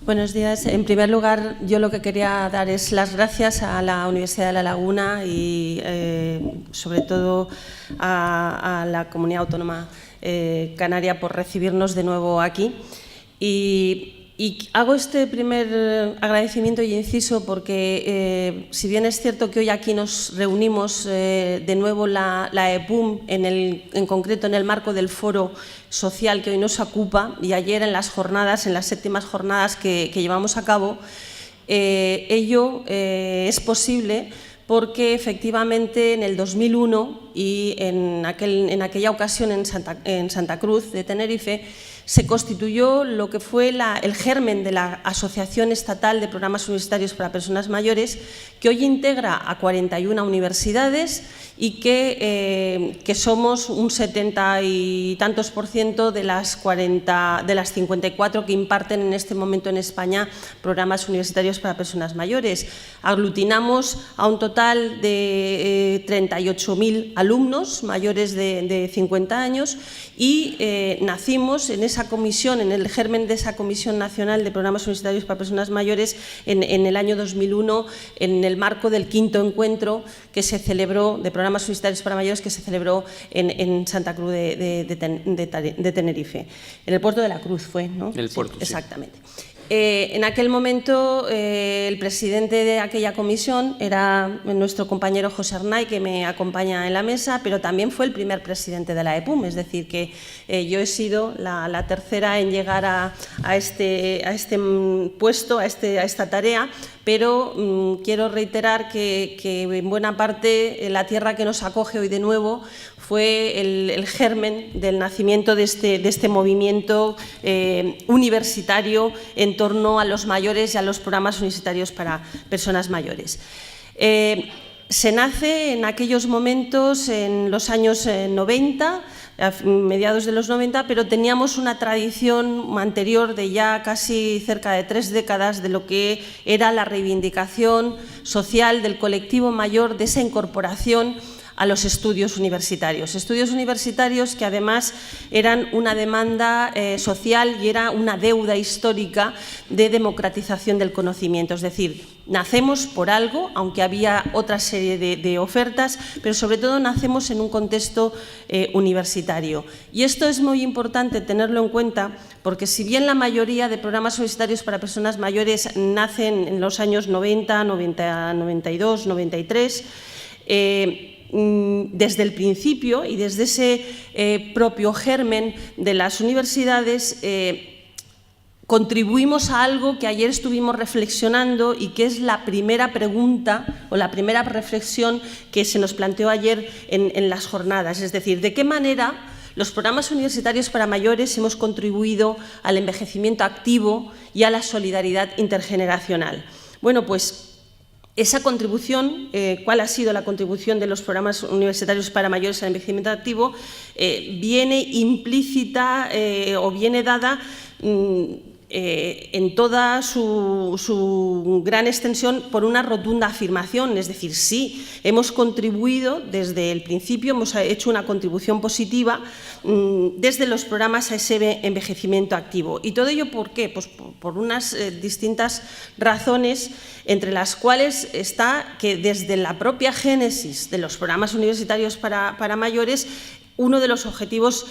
Buenos días. En primer lugar, yo lo que quería dar es las gracias a la Universidad de La Laguna y sobre todo a la Comunidad Autónoma Canaria por recibirnos de nuevo aquí. Y hago este primer agradecimiento y inciso porque, si bien es cierto que hoy aquí nos reunimos de nuevo la EPUM, en concreto en el marco del foro social que hoy nos ocupa, y ayer en las jornadas, en las 7ª jornadas que llevamos a cabo, ello es posible porque efectivamente en el 2001 y en aquella ocasión en Santa Cruz de Tenerife se constituyó lo que fue el germen de la Asociación Estatal de Programas Universitarios para Personas Mayores, que hoy integra a 41 universidades y que somos un 70 y tantos % de las 54 que imparten en este momento en España programas universitarios para personas mayores. Aglutinamos a un total de 38.000 alumnos mayores de 50 años y nacimos en esa comisión, en el germen de esa Comisión Nacional de Programas Universitarios para Personas Mayores en el año 2001, en el marco del 5º encuentro que se celebró de programas universitarios para mayores que se celebró en Santa Cruz de Tenerife. En el puerto de la Cruz fue, ¿no? El puerto, sí. Exactamente. En aquel momento el presidente de aquella comisión era nuestro compañero José Arnay, que me acompaña en la mesa, pero también fue el primer presidente de la EPUM, es decir, que yo he sido la tercera en llegar a este puesto, a esta tarea, pero quiero reiterar que en buena parte la tierra que nos acoge hoy de nuevo fue el germen del nacimiento de este movimiento universitario en torno a los mayores y a los programas universitarios para personas mayores. Se nace en aquellos momentos, en los años 90, a mediados de los 90, pero teníamos una tradición anterior de ya casi cerca de 3 décadas de lo que era la reivindicación social del colectivo mayor, de esa incorporación a los estudios universitarios que además eran una demanda social y era una deuda histórica de democratización del conocimiento. Es decir, nacemos por algo, aunque había otra serie de ofertas, pero sobre todo nacemos en un contexto universitario. Y esto es muy importante tenerlo en cuenta porque si bien la mayoría de programas universitarios para personas mayores nacen en los años 90, 92, 93, desde el principio y desde ese propio germen de las universidades contribuimos a algo que ayer estuvimos reflexionando y que es la primera pregunta o la primera reflexión que se nos planteó ayer en las jornadas, es decir, ¿de qué manera los programas universitarios para mayores hemos contribuido al envejecimiento activo y a la solidaridad intergeneracional? Bueno, pues esa contribución, ¿cuál ha sido la contribución de los programas universitarios para mayores al envejecimiento activo? Viene implícita o viene dada en toda su gran extensión por una rotunda afirmación, es decir, sí, hemos contribuido desde el principio, hemos hecho una contribución positiva desde los programas a ese envejecimiento activo. ¿Y todo ello por qué? Pues por unas distintas razones, entre las cuales está que desde la propia génesis de los programas universitarios para mayores, uno de los objetivos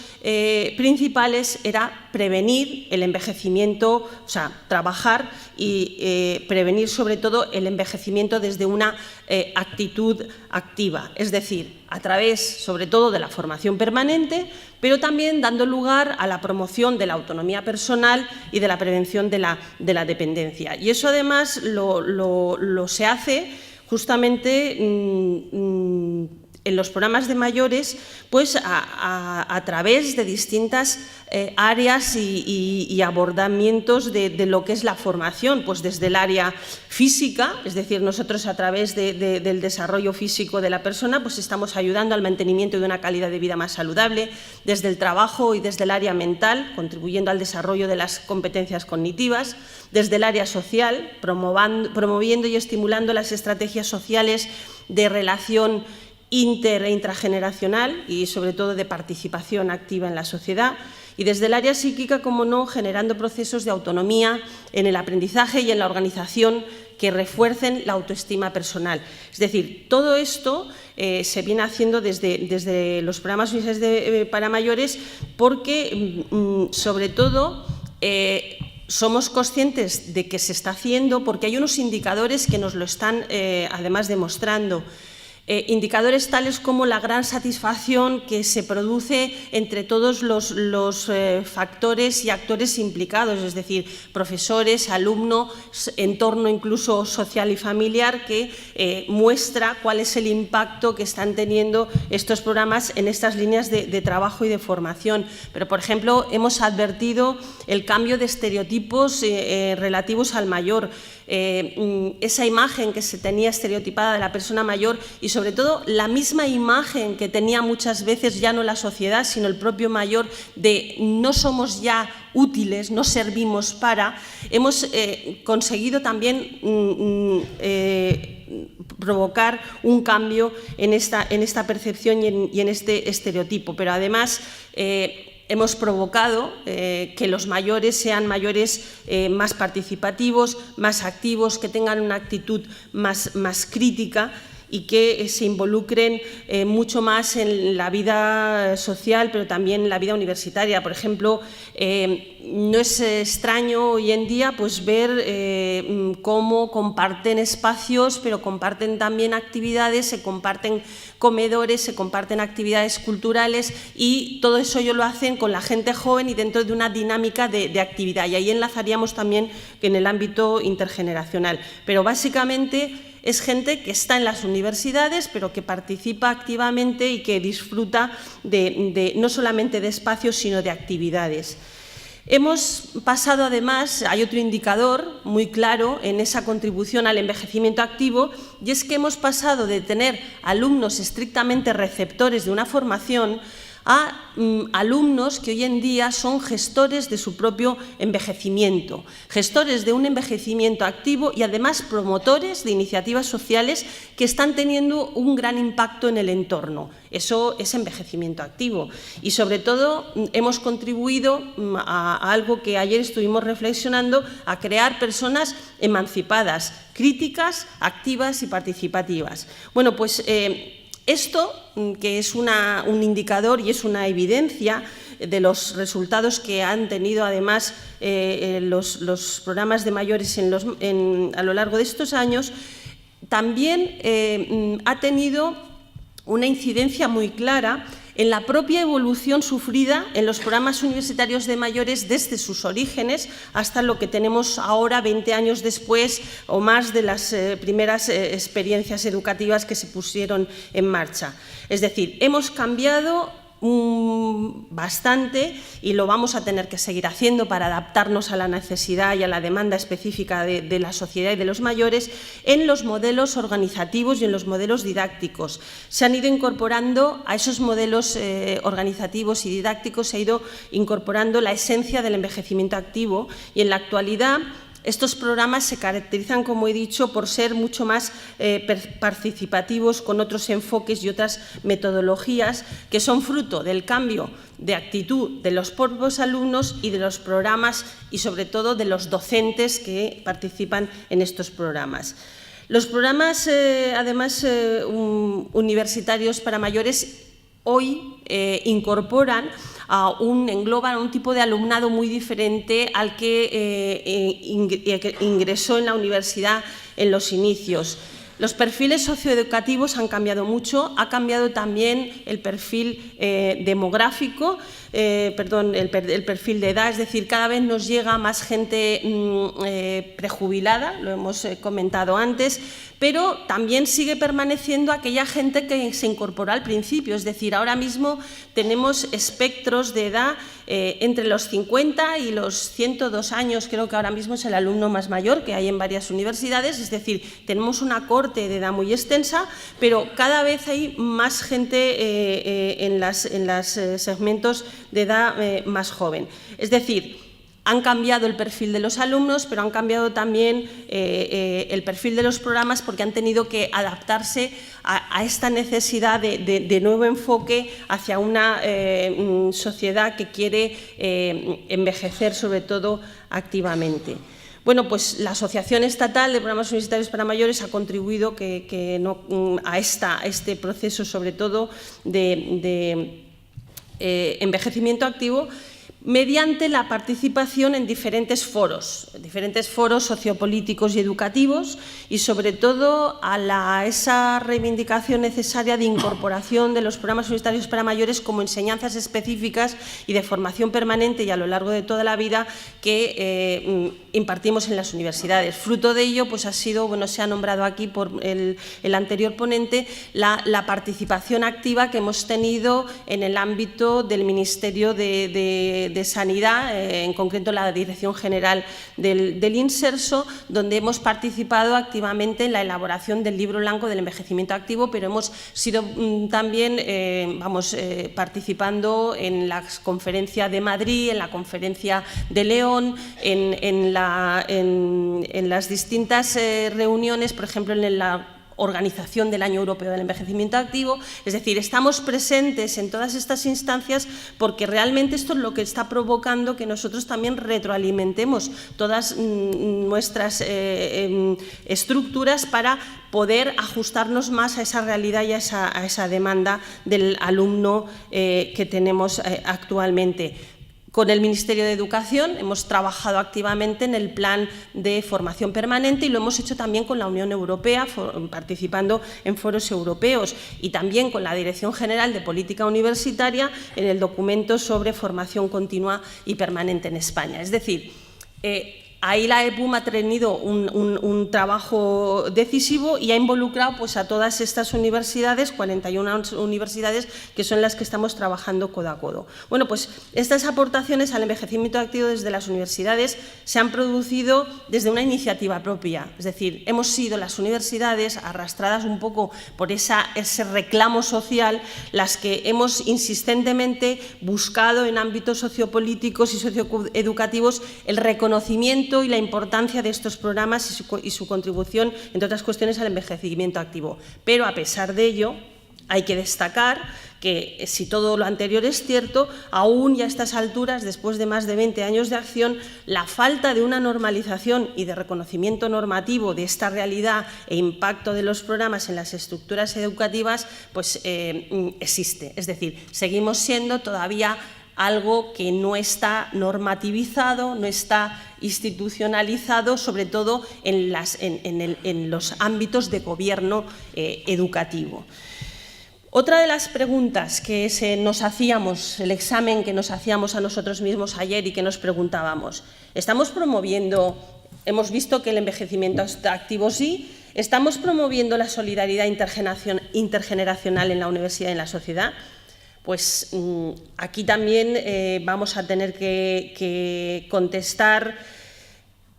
principales era prevenir el envejecimiento, o sea, trabajar y prevenir sobre todo el envejecimiento desde una actitud activa, es decir, a través sobre todo de la formación permanente, pero también dando lugar a la promoción de la autonomía personal y de la prevención de la dependencia. Y eso además lo se hace justamente en los programas de mayores, pues a través de distintas áreas y abordamientos de lo que es la formación, pues desde el área física, es decir, nosotros a través del desarrollo físico de la persona, pues estamos ayudando al mantenimiento de una calidad de vida más saludable, desde el trabajo y desde el área mental, contribuyendo al desarrollo de las competencias cognitivas, desde el área social, promoviendo y estimulando las estrategias sociales de relación intrageneracional y sobre todo de participación activa en la sociedad, Y desde el área psíquica, como no, generando procesos de autonomía en el aprendizaje y en la organización que refuercen la autoestima personal. Es decir, todo esto se viene haciendo desde los programas universitarios para mayores porque, sobre todo, somos conscientes de que se está haciendo porque hay unos indicadores que nos lo están, además, demostrando. Indicadores tales como la gran satisfacción que se produce entre todos los factores y actores implicados, es decir, profesores, alumnos, entorno incluso social y familiar, que muestra cuál es el impacto que están teniendo estos programas en estas líneas de trabajo y de formación. Pero, por ejemplo, hemos advertido el cambio de estereotipos relativos al mayor, esa imagen que se tenía estereotipada de la persona mayor y, sobre todo, la misma imagen que tenía muchas veces ya no la sociedad, sino el propio mayor, de no somos ya útiles, no servimos para. Hemos conseguido también provocar un cambio en esta percepción y en este estereotipo, pero además hemos provocado que los mayores sean mayores más participativos, más activos, que tengan una actitud más crítica y que se involucren mucho más en la vida social, pero también en la vida universitaria. Por ejemplo, no es extraño hoy en día pues, ver cómo comparten espacios, pero comparten también actividades, se comparten comedores, se comparten actividades culturales y todo eso ellos lo hacen con la gente joven y dentro de una dinámica de actividad. Y ahí enlazaríamos también en el ámbito intergeneracional. Pero básicamente es gente que está en las universidades, pero que participa activamente y que disfruta no solamente de espacios, sino de actividades. Hemos pasado, además, hay otro indicador muy claro en esa contribución al envejecimiento activo, y es que hemos pasado de tener alumnos estrictamente receptores de una formación a alumnos que hoy en día son gestores de su propio envejecimiento, gestores de un envejecimiento activo y además promotores de iniciativas sociales que están teniendo un gran impacto en el entorno. Eso es envejecimiento activo y, sobre todo, hemos contribuido a algo que ayer estuvimos reflexionando, a crear personas emancipadas, críticas, activas y participativas. Bueno, pues esto, que es un indicador y es una evidencia de los resultados que han tenido, además, los programas de mayores a lo largo de estos años, también ha tenido una incidencia muy clara en la propia evolución sufrida en los programas universitarios de mayores desde sus orígenes hasta lo que tenemos ahora, 20 años después o más de las primeras experiencias educativas que se pusieron en marcha. Es decir, hemos cambiado bastante y lo vamos a tener que seguir haciendo para adaptarnos a la necesidad y a la demanda específica de la sociedad y de los mayores en los modelos organizativos y en los modelos didácticos. Se han ido incorporando a esos modelos organizativos y didácticos, se ha ido incorporando la esencia del envejecimiento activo y en la actualidad estos programas se caracterizan, como he dicho, por ser mucho más participativos, con otros enfoques y otras metodologías que son fruto del cambio de actitud de los propios alumnos y de los programas y, sobre todo, de los docentes que participan en estos programas. Los programas, además, universitarios para mayores hoy engloban un tipo de alumnado muy diferente al que ingresó en la universidad en los inicios. Los perfiles socioeducativos han cambiado mucho, ha cambiado también el perfil demográfico, el perfil de edad, es decir, cada vez nos llega más gente prejubilada, lo hemos comentado antes, pero también sigue permaneciendo aquella gente que se incorporó al principio, es decir, ahora mismo tenemos espectros de edad entre los 50 y los 102 años, creo que ahora mismo es el alumno más mayor que hay en varias universidades, es decir, tenemos una corte de edad muy extensa, pero cada vez hay más gente en los segmentos de edad más joven. Es decir, Han cambiado el perfil de los alumnos, pero han cambiado también el perfil de los programas porque han tenido que adaptarse a esta necesidad de nuevo enfoque hacia una sociedad que quiere envejecer, sobre todo activamente. Bueno, pues la Asociación Estatal de Programas Universitarios para Mayores ha contribuido a este proceso, sobre todo de envejecimiento activo, mediante la participación en diferentes foros sociopolíticos y educativos y, sobre todo, a esa reivindicación necesaria de incorporación de los programas universitarios para mayores como enseñanzas específicas y de formación permanente y a lo largo de toda la vida que impartimos en las universidades. Fruto de ello, pues ha sido, bueno, se ha nombrado aquí por el anterior ponente, la participación activa que hemos tenido en el ámbito del Ministerio de Sanidad, en concreto la Dirección General del Inserso, donde hemos participado activamente en la elaboración del Libro Blanco del Envejecimiento Activo, pero hemos sido también participando en la Conferencia de Madrid, en la Conferencia de León, en las distintas reuniones, por ejemplo, en la Organización del Año Europeo del Envejecimiento Activo. Es decir, estamos presentes en todas estas instancias porque realmente esto es lo que está provocando que nosotros también retroalimentemos todas nuestras estructuras para poder ajustarnos más a esa realidad y a esa demanda del alumno que tenemos actualmente. Con el Ministerio de Educación hemos trabajado activamente en el plan de formación permanente y lo hemos hecho también con la Unión Europea, participando en foros europeos, y también con la Dirección General de Política Universitaria en el documento sobre formación continua y permanente en España. Es decir, ahí la EPUM ha tenido un trabajo decisivo y ha involucrado pues, a todas estas universidades, 41 universidades, que son las que estamos trabajando codo a codo. Bueno, pues estas aportaciones al envejecimiento activo desde las universidades se han producido desde una iniciativa propia. Es decir, hemos sido las universidades, arrastradas un poco por ese reclamo social, las que hemos insistentemente buscado en ámbitos sociopolíticos y socioeducativos el reconocimiento y la importancia de estos programas y su contribución, entre otras cuestiones, al envejecimiento activo. Pero, a pesar de ello, hay que destacar que, si todo lo anterior es cierto, aún ya a estas alturas, después de más de 20 años de acción, la falta de una normalización y de reconocimiento normativo de esta realidad e impacto de los programas en las estructuras educativas, pues existe. Es decir, seguimos siendo todavía algo que no está normativizado, no está institucionalizado, sobre todo en los ámbitos de gobierno educativo. Otra de las preguntas que nos hacíamos, el examen que nos hacíamos a nosotros mismos ayer y que nos preguntábamos, ¿estamos promoviendo, hemos visto que el envejecimiento activo sí, ¿estamos promoviendo la solidaridad intergeneracional en la universidad y en la sociedad? Pues aquí también vamos a tener que contestar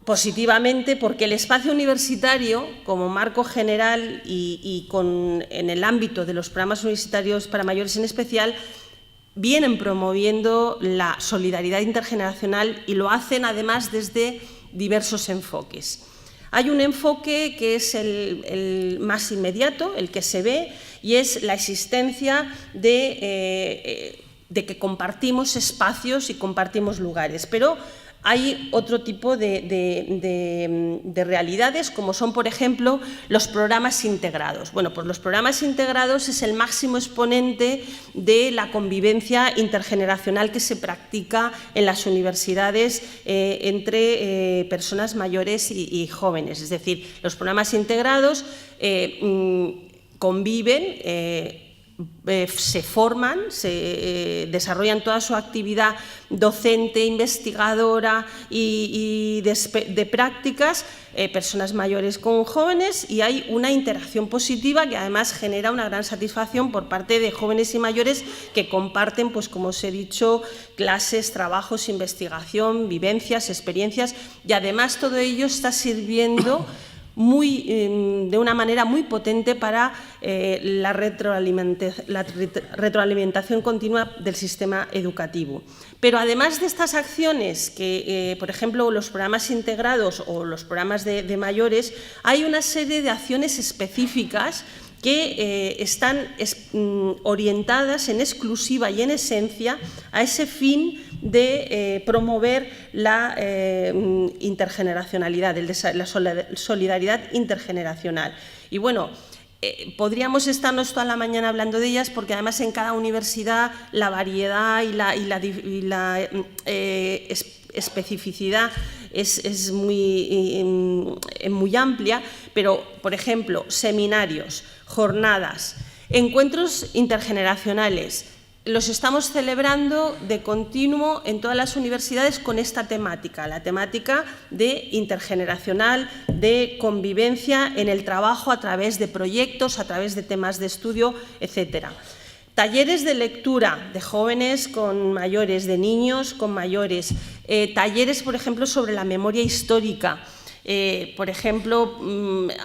positivamente, porque el espacio universitario, como marco general y en el ámbito de los programas universitarios para mayores en especial, vienen promoviendo la solidaridad intergeneracional y lo hacen además desde diversos enfoques. Hay un enfoque que es el más inmediato, el que se ve, y es la existencia de que compartimos espacios y compartimos lugares. Pero hay otro tipo de realidades, como son, por ejemplo, los programas integrados. Bueno, pues los programas integrados es el máximo exponente de la convivencia intergeneracional que se practica en las universidades entre personas mayores y jóvenes. Es decir, los programas integrados conviven, se forman, se desarrollan toda su actividad docente, investigadora y de prácticas, personas mayores con jóvenes, y hay una interacción positiva que además genera una gran satisfacción por parte de jóvenes y mayores que comparten, pues como os he dicho, clases, trabajos, investigación, vivencias, experiencias, y además todo ello está sirviendo de una manera muy potente para la retroalimentación continua del sistema educativo. Pero además de estas acciones, que por ejemplo los programas integrados o los programas de mayores, hay una serie de acciones específicas que están orientadas en exclusiva y en esencia a ese fin de promover la intergeneracionalidad, la solidaridad intergeneracional. Y bueno, podríamos estarnos toda la mañana hablando de ellas, porque además en cada universidad la variedad y la especificidad es muy amplia, pero, por ejemplo, seminarios, jornadas, encuentros intergeneracionales, los estamos celebrando de continuo en todas las universidades con esta temática, la temática de intergeneracional, de convivencia en el trabajo a través de proyectos, a través de temas de estudio, etcétera. Talleres de lectura de jóvenes con mayores, de niños con mayores, talleres, por ejemplo, sobre la memoria histórica. Por ejemplo,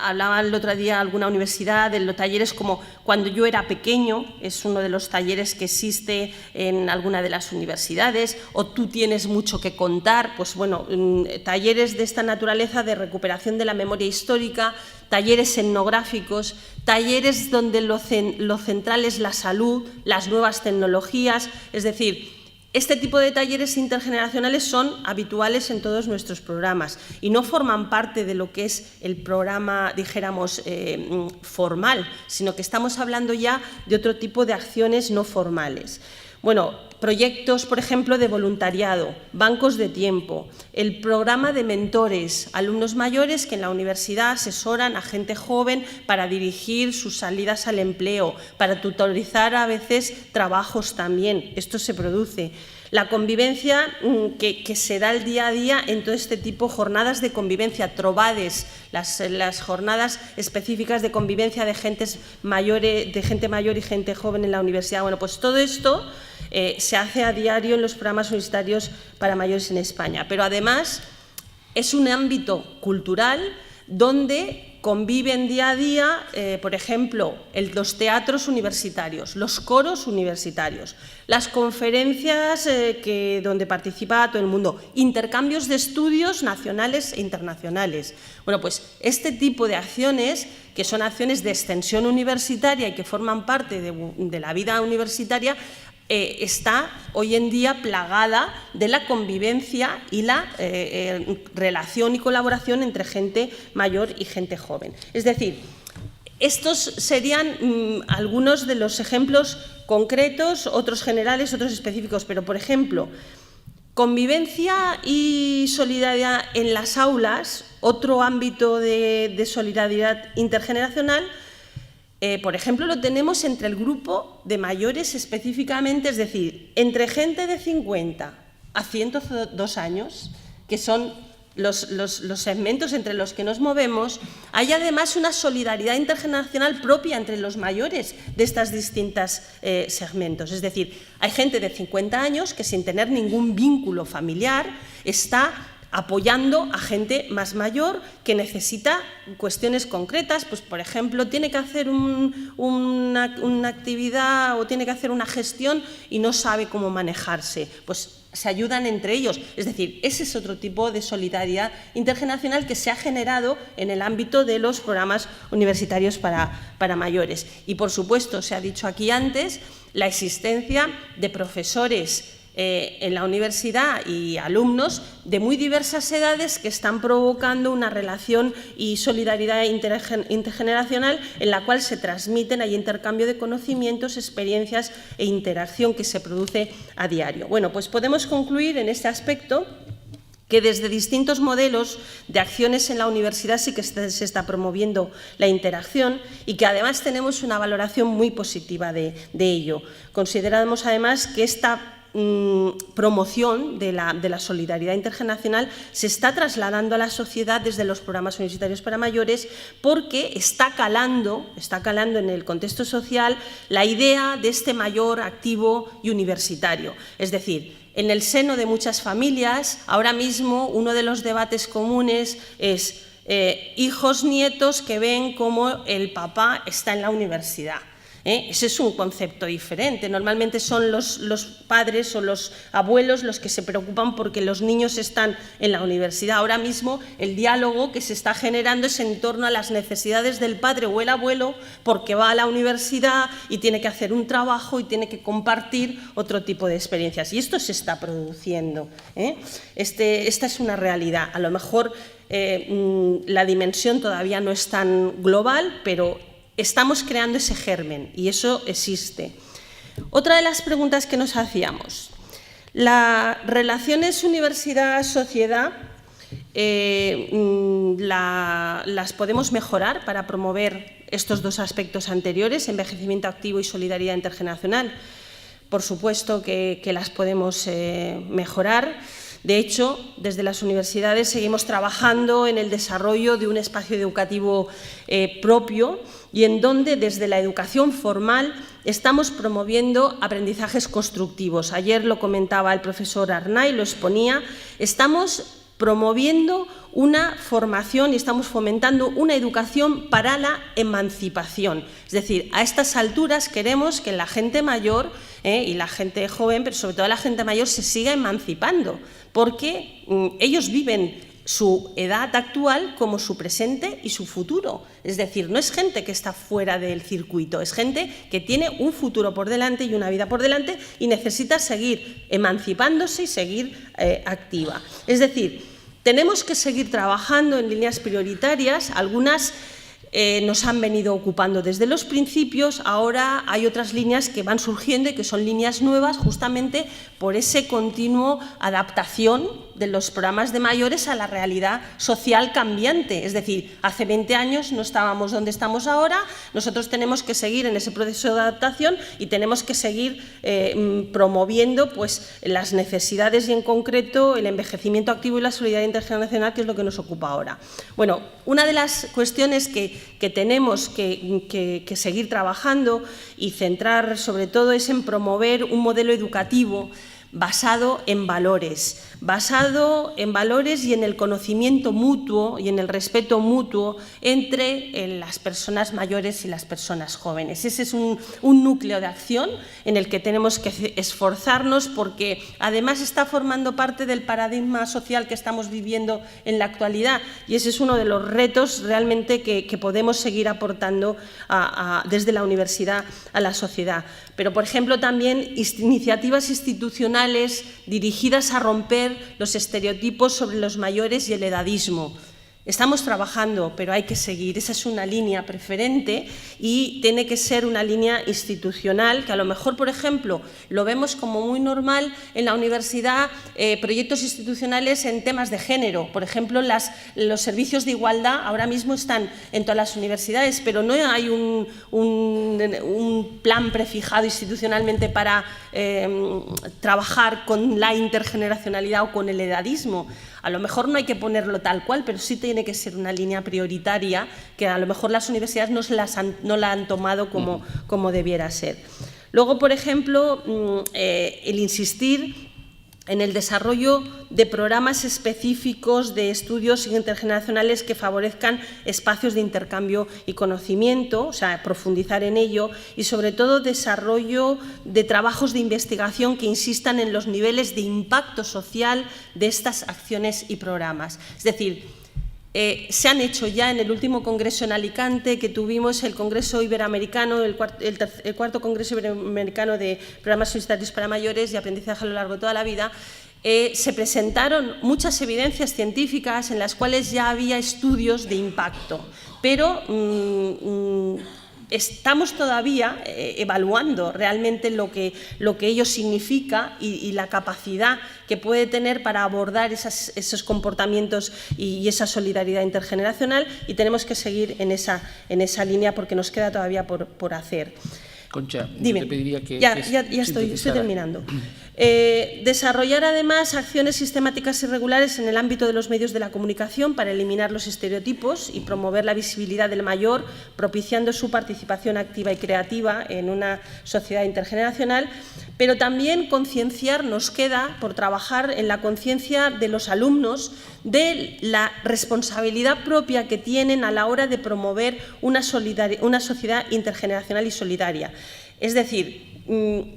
hablaba el otro día alguna universidad de los talleres como Cuando yo era pequeño, es uno de los talleres que existe en alguna de las universidades, o Tú tienes mucho que contar, pues bueno, talleres de esta naturaleza de recuperación de la memoria histórica, talleres etnográficos, talleres donde lo central es la salud, las nuevas tecnologías, es decir, este tipo de talleres intergeneracionales son habituales en todos nuestros programas y no forman parte de lo que es el programa, dijéramos, formal, sino que estamos hablando ya de otro tipo de acciones no formales. Bueno, proyectos, por ejemplo, de voluntariado, bancos de tiempo, el programa de mentores, alumnos mayores que en la universidad asesoran a gente joven para dirigir sus salidas al empleo, para tutorizar a veces trabajos también. Esto se produce. La convivencia que se da el día a día en todo este tipo, jornadas de convivencia, trobades, las jornadas específicas de convivencia de gente mayor y gente joven en la universidad. Bueno, pues todo esto se hace a diario en los programas universitarios para mayores en España, pero además es un ámbito cultural donde conviven día a día, por ejemplo, los teatros universitarios, los coros universitarios, las conferencias donde participa todo el mundo, intercambios de estudios nacionales e internacionales. Bueno, pues este tipo de acciones, que son acciones de extensión universitaria y que forman parte de la vida universitaria, está hoy en día plagada de la convivencia y la relación y colaboración entre gente mayor y gente joven. Es decir, estos serían algunos de los ejemplos concretos, otros generales, otros específicos, pero, por ejemplo, convivencia y solidaridad en las aulas, otro ámbito de solidaridad intergeneracional. Por ejemplo, lo tenemos entre el grupo de mayores específicamente, es decir, entre gente de 50 a 102 años, que son los segmentos entre los que nos movemos. Hay además una solidaridad intergeneracional propia entre los mayores de estos distintos segmentos. Es decir, hay gente de 50 años que sin tener ningún vínculo familiar está apoyando a gente más mayor que necesita cuestiones concretas, pues por ejemplo tiene que hacer una actividad o tiene que hacer una gestión y no sabe cómo manejarse, pues se ayudan entre ellos. Es decir, ese es otro tipo de solidaridad intergeneracional que se ha generado en el ámbito de los programas universitarios para mayores. Y por supuesto, se ha dicho aquí antes, la existencia de profesores en la universidad y alumnos de muy diversas edades que están provocando una relación y solidaridad intergeneracional en la cual se transmiten, hay intercambio de conocimientos, experiencias e interacción que se produce a diario. Bueno, pues podemos concluir en este aspecto que desde distintos modelos de acciones en la universidad sí que se está promoviendo la interacción y que además tenemos una valoración muy positiva de ello. Consideramos además que esta promoción de la solidaridad intergeneracional se está trasladando a la sociedad desde los programas universitarios para mayores porque está calando en el contexto social la idea de este mayor activo y universitario. Es decir, en el seno de muchas familias, ahora mismo uno de los debates comunes es hijos, nietos que ven cómo el papá está en la universidad. Ese es un concepto diferente. Normalmente son los padres o los abuelos los que se preocupan porque los niños están en la universidad. Ahora mismo el diálogo que se está generando es en torno a las necesidades del padre o el abuelo porque va a la universidad y tiene que hacer un trabajo y tiene que compartir otro tipo de experiencias. Y esto se está produciendo. Esta es una realidad. A lo mejor la dimensión todavía no es tan global, pero estamos creando ese germen y eso existe. Otra de las preguntas que nos hacíamos, las relaciones universidad-sociedad las podemos mejorar para promover estos dos aspectos anteriores, envejecimiento activo y solidaridad intergeneracional. Por supuesto que las podemos mejorar. De hecho, desde las universidades seguimos trabajando en el desarrollo de un espacio educativo propio y en donde desde la educación formal estamos promoviendo aprendizajes constructivos. Ayer lo comentaba el profesor Arnay, lo exponía. Estamos promoviendo una formación y estamos fomentando una educación para la emancipación. Es decir, a estas alturas queremos que la gente mayor y la gente joven, pero sobre todo la gente mayor, se siga emancipando, porque ellos viven su edad actual como su presente y su futuro. Es decir, no es gente que está fuera del circuito, es gente que tiene un futuro por delante y una vida por delante y necesita seguir emancipándose y seguir activa. Es decir, tenemos que seguir trabajando en líneas prioritarias, algunas nos han venido ocupando desde los principios, ahora hay otras líneas que van surgiendo y que son líneas nuevas justamente por ese continuo adaptación de los programas de mayores a la realidad social cambiante. Es decir, hace 20 años no estábamos donde estamos ahora, nosotros tenemos que seguir en ese proceso de adaptación y tenemos que seguir promoviendo pues, las necesidades y en concreto el envejecimiento activo y la solidaridad intergeneracional, que es lo que nos ocupa ahora. Bueno, una de las cuestiones que tenemos que seguir trabajando y centrar sobre todo es en promover un modelo educativo basado en valores y en el conocimiento mutuo y en el respeto mutuo entre las personas mayores y las personas jóvenes. Ese es un núcleo de acción en el que tenemos que esforzarnos porque además está formando parte del paradigma social que estamos viviendo en la actualidad y ese es uno de los retos realmente que podemos seguir aportando desde la universidad a la sociedad. Pero, por ejemplo, también iniciativas institucionales dirigidas a romper los estereotipos sobre los mayores y el edadismo. Estamos trabajando, pero hay que seguir. Esa es una línea preferente y tiene que ser una línea institucional que a lo mejor, por ejemplo, lo vemos como muy normal en la universidad, proyectos institucionales en temas de género. Por ejemplo, los servicios de igualdad ahora mismo están en todas las universidades, pero no hay un plan prefijado institucionalmente para trabajar con la intergeneracionalidad o con el edadismo. A lo mejor no hay que ponerlo tal cual, pero sí tiene que ser una línea prioritaria que a lo mejor las universidades no la han tomado como debiera ser. Luego, por ejemplo, el insistir en el desarrollo de programas específicos de estudios intergeneracionales que favorezcan espacios de intercambio y conocimiento, o sea, profundizar en ello y, sobre todo, desarrollo de trabajos de investigación que insistan en los niveles de impacto social de estas acciones y programas. Es decir, se han hecho ya en el último congreso en Alicante que tuvimos, el Congreso Iberoamericano, el cuarto Congreso Iberoamericano de Programas Universitarios para Mayores y Aprendizaje a lo largo de toda la vida, se presentaron muchas evidencias científicas en las cuales ya había estudios de impacto, pero estamos todavía evaluando realmente lo que ello significa y la capacidad que puede tener para abordar esos comportamientos y esa solidaridad intergeneracional y tenemos que seguir en esa línea porque nos queda todavía por hacer. Concha, dime. yo te pediría que... Ya estoy terminando. Desarrollar, además, acciones sistemáticas y regulares en el ámbito de los medios de la comunicación para eliminar los estereotipos y promover la visibilidad del mayor, propiciando su participación activa y creativa en una sociedad intergeneracional, pero también concienciar, nos queda por trabajar en la conciencia de los alumnos de la responsabilidad propia que tienen a la hora de promover una sociedad intergeneracional y solidaria. Es decir,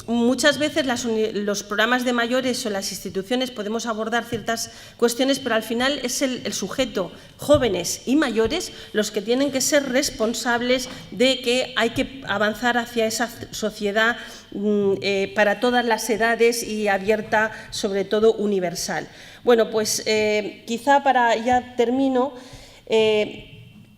muchas veces los programas de mayores o las instituciones podemos abordar ciertas cuestiones, pero al final es el sujeto, jóvenes y mayores, los que tienen que ser responsables de que hay que avanzar hacia esa sociedad para todas las edades y abierta, sobre todo universal. Bueno, pues quizá ya termino.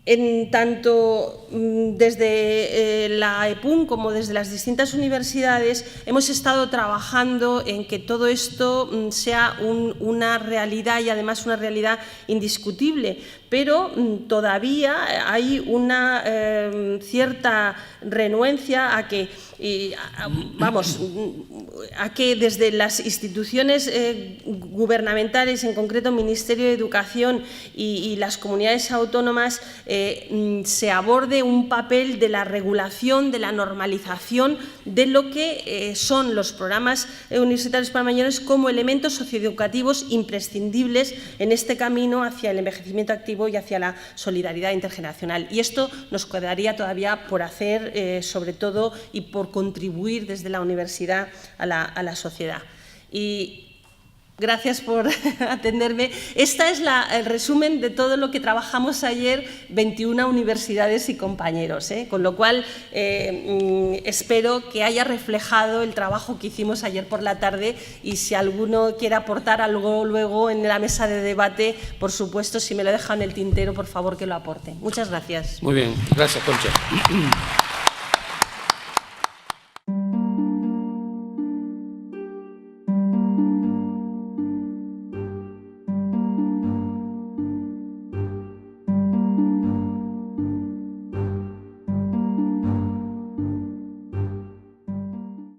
En tanto desde la EPUN como desde las distintas universidades hemos estado trabajando en que todo esto sea una realidad y además una realidad indiscutible, pero todavía hay una cierta renuencia a que, a que desde las instituciones gubernamentales, en concreto el Ministerio de Educación y las comunidades autónomas, se aborde un papel de la regulación, de la normalización de lo que son los programas universitarios para mayores como elementos socioeducativos imprescindibles en este camino hacia el envejecimiento activo y hacia la solidaridad intergeneracional. Y esto nos quedaría todavía por hacer, sobre todo, y por contribuir desde la universidad a la sociedad. Y gracias por atenderme. Este es el resumen de todo lo que trabajamos ayer 21 universidades y compañeros, con lo cual espero que haya reflejado el trabajo que hicimos ayer por la tarde y si alguno quiere aportar algo luego en la mesa de debate, por supuesto, si me lo dejan en el tintero, por favor que lo aporte. Muchas gracias. Muy bien, gracias, Concha.